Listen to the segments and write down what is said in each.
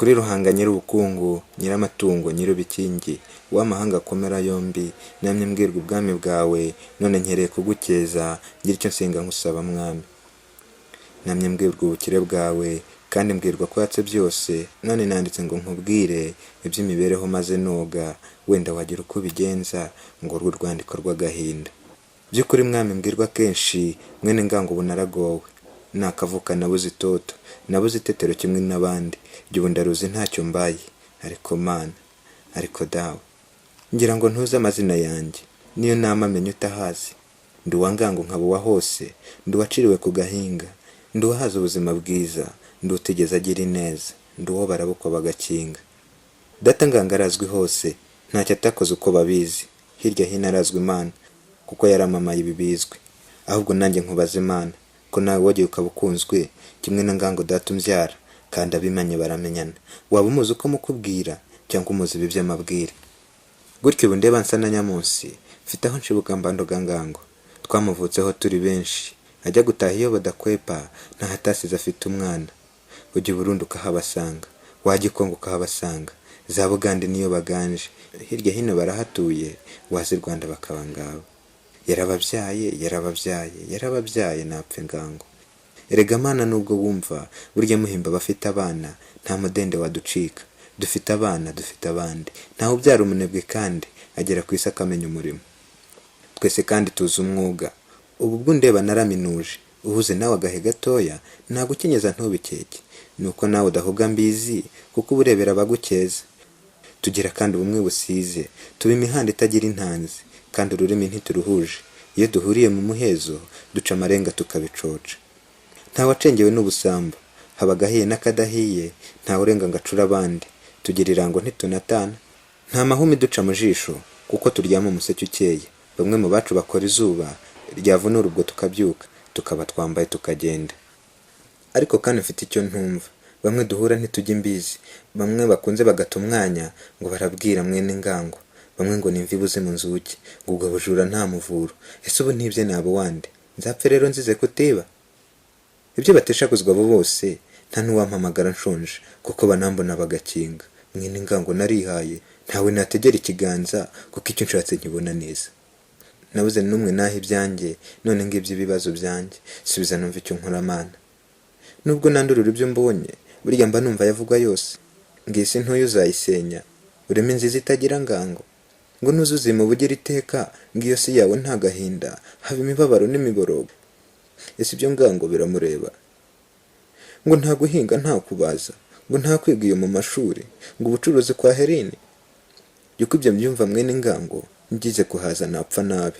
kuri Ruhanga nyir'ubukungu, nyir'amatungo, nyir'ubikingi, w'amahanga akomera yombi, namye mbwirwa ubwami bwawe, none nkereye kugukeza, ngira icyo nsenga nkusaba mwami. Namye mbwirwa ubukire bwawe, kandi mbwirwa ko watse byose, none nanditse ngo nkubwire iby'imibereho maze noga, wenda wagira uko ubigenza, ngo urwo rwandiko rw'agahinda. By'ukuri mwami mbwirwa kenshi, mwene ngango ubu naragowe, nakavuka nabuze itoto, nabuze itetero kimwe n'abandi, ubu ndaruzi ntacyo mbaye, ariko Mana, ariko dawe, ngira ngo ntuze amazina yanjye, niyo nama amenye utahazi, ndi uwa ngango nkaba uwa hose, ndi uwaciriwe ku gahinga, ndi uwahaze ubuzima bwiza, ndi utigeze agira ineza, ndi uwo barabukwa bagakinga. Data ngango arazwi hose, ntacyo atakoze uko babizi, hirya hino arazwi Imana, kuko yaramamaye ibi bizwi. Ahubwo nanjye nkubaza Imana, ko nawe wagiye ukaba ukunzwe, kimwe na ngango data umbyara, kandi abimanye baramenyana. Waba umuzi uko mukubwira, cyangwa umuzi ibi by'amabwire? Gutyo ubu ndeba nsa na nyamunsi, mfite aho nshibuka mbandoga ngango, twamuvutseho turi benshi, ajya gutaha iyo badakwepa, ntahatasize afite umwana. Ujya i Burundi ukahabasanga, wajya i Kongo ukahabasanga, za Bugande niyo baganje, hirya hino barahatuye, waza i Rwanda bakaba ngabo. Yarababyaye napfe ngango. Erega Mana nubwo wumva, burya muhimba bafite abana, nta mudende waducika. Dufite abana, dufite abandi, ntawe ubyara umunebwe kandi agera ku isi akamenya umurimo. Twese kandi tuzi umwuga, ubu bwo ndeba naraminuje, uhuze nawe agahe gatoya, nagukenyeza ntubikeke, nuko nawe udahuga mbizi, kuko uburebera abagukeza. Tugira kandi ubumwe busize, tuba imihanda itagira intanzi, kandi ururimi ntituruhuje. Iyo duhuriye mu muhezo, duca amarenga tukabicoca. Ntawacengewe n'ubusambo, haba agahiye n'akadahiye, ntawe urenga ngo acure abandi. Tugira irango ntitunatana, nta mahumi duca mu jisho, kuko turyama umuseke ukeye. Bamwe mu bacu bakora izuba, ryavunura ubwo tukabyuka, tukaba twambaye tukagenda. Ariko kandi mfite icyo ntumva, bamwe duhura ntitujya imbizi, bamwe bakunze bagata umwanya, ngo barabwira mwene ngango, bamwe ngo nimva ibuze mu nzuki, ngo ubwo bujura nta muvuro. Ese ubu ntibye nabo wande, nzapfe rero nzize kutiba? Ibyo bateshaguzwa abo bose, nta n'uwampamagara nshonje, kuko banambona bagakinga. Mwene ngango narihaye, ntawe nategera ikiganza, kuko icyo nshatse nkibona neza. Nabuze n'umwe naho ibyanjye, none ngibyo ibibazo byanjye, subiza numva icyo nkora Mana. Nubwo nandurura ibyo mbonye, burya mba numva yavugwa yose. Ngisi ntuyu uzayisenya, ureme nziza itagira ngango, ngo ntuzuzime ubugira iteka, ngiyo si yawe nta gahinda, haba imibabaro n'imiborogo. Ese ibyo ngango biramureba? Ngo nta guhinga nta kubaza, ngo nta kwiga iyo mu mashuri, ngo ubucuruzi kwa herini. Yuko ibyo mbyumva mwene ngango, ngize kuhaza napfa nabi.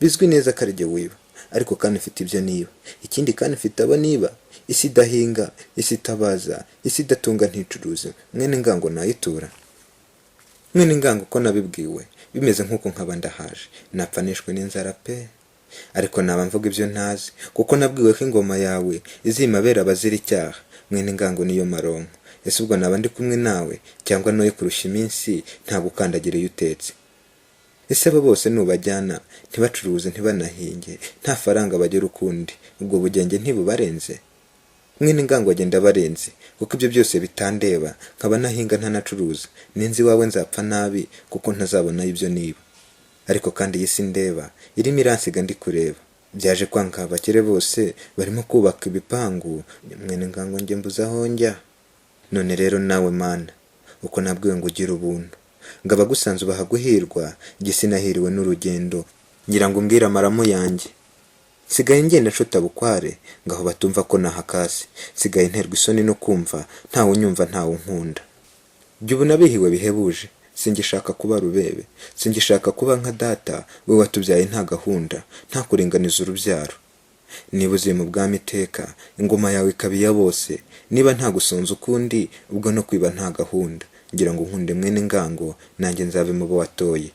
Bizwi neza ko ari jye wiba, ariko kandi mfite ibyo niba. Ikindi kandi mfite abo niba, isi idahinga, isi itabaza, isi idatunga nticuruze, mwene ngango nayitura. Mwene ngango ko nabibwiwe, bimeze nk'uko nkaba ndahaje, napfa nishwe n'inzara pe. Ariko naba mvuga ibyo ntazi, kuko nabwiwe ko ingoma yawe izimabera abazira icyaha. Mwene ngango niyo maronko. Ese ubwo naba ndi kumwe nawe, cyangwa noye kurusha iminsi, nta gukandagira iyo utetse? Ese abo bose nubajyana, ntibacuruze ntibanahinge, nta faranga bagira ukundi, ubwo bugenge ntibubarenze? Mwene ngango agenda barenze, kuko ibyo byose bitandeba, nkaba nahinga ntanacuruza, ninzi iwawe nzapfa nabi, kuko ntazabonayo ibyo niba. Ariko kandi iyi si ndeba, irimo iransiga ndi kureba. Byaje kwanga abakire bose, barimo kubaka ibipangu, mwene ngango njye mbuze aho njya. None rero nawe Mana, uko nabwiwe ngo ugire ubuntu, ngo abagusanze ubaha guhirwa, jye sinahiriwe n'urugendo, ngira ngo umbwire amaramu yanjye. Sigaye ngenda nshota bukware, ngaho batumva ko nahakase, sigaye nterwa isoni no kumva, ntawe unyumva ntawe unkunda. Jye ubu nabihiwe bihebuje, singishaka kuba rubebe, singishaka kuba nka data, we watubyaye nta gahunda, nta kuringaniza urubyaro. Niba uziye mu bwami iteka, ingoma yawe ikaba iya bose, niba nta gusonza ukundi, ubwo no kwiba nta gahunda. Ngira ngo nkunde mwene ngango, nanjye nzabe mu bo watoye.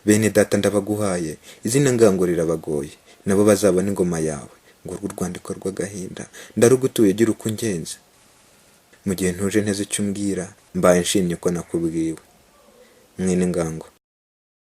Bene data ndabaguhaye, izina ngango rirabagoye, nabo bazabona ingoma yawe, ngo urwo rwandiko rw'agahinda, ndarugutuye gira uko ungenza. Mu gihe ntuje nteze icyo umbwira, mbaye nshimye ko nakubwiwe. Mwene ngango.